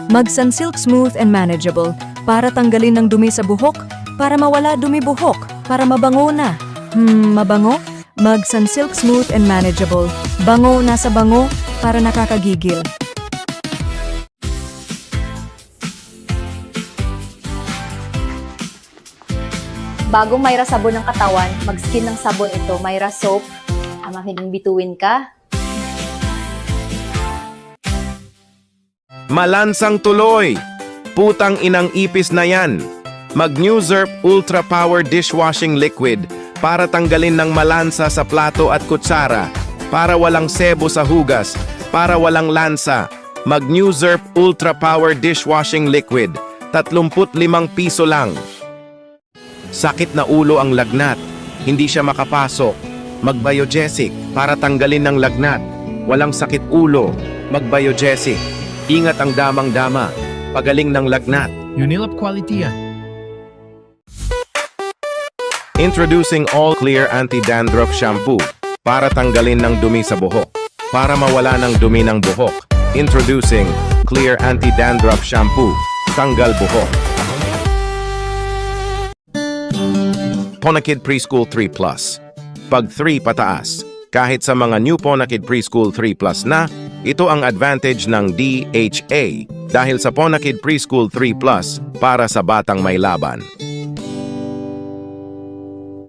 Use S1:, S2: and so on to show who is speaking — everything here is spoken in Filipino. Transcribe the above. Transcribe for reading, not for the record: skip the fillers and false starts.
S1: Mag Sunsilk Smooth and Manageable para tanggalin ng dumi sa buhok, para mawala dumi buhok, para mabango na. Mabango? Mag Sunsilk Smooth and Manageable. Bango nasa bango para nakakagigil.
S2: Bagong Myra sabon ng katawan, mag-skin ng sabon ito, Myra Soap. Makinig bituin ka.
S3: Malansang tuloy! Putang inang ipis na yan! Mag-New Zerp Ultra Power Dishwashing Liquid para tanggalin ng malansa sa plato at kutsara, para walang sebo sa hugas, para walang lansa. Mag-New Zerp Ultra Power Dishwashing Liquid, 35 piso lang. Sakit na ulo ang lagnat, hindi siya makapasok. Mag-Biogesic para tanggalin ng lagnat. Walang sakit ulo, mag-Biogesic. Ingat ang damang-dama, pagaling ng lagnat.
S4: Unilab quality yan.
S3: Introducing All Clear Anti-Dandruff Shampoo para tanggalin ng dumi sa buhok, para mawala ng dumi ng buhok. Introducing Clear Anti-Dandruff Shampoo, tanggal buhok. Ponakid Preschool 3 Plus. Pag 3 pataas, kahit sa mga new Ponakid Preschool 3 Plus na, ito ang advantage ng DHA dahil sa Ponakid Preschool 3 Plus para sa batang may laban.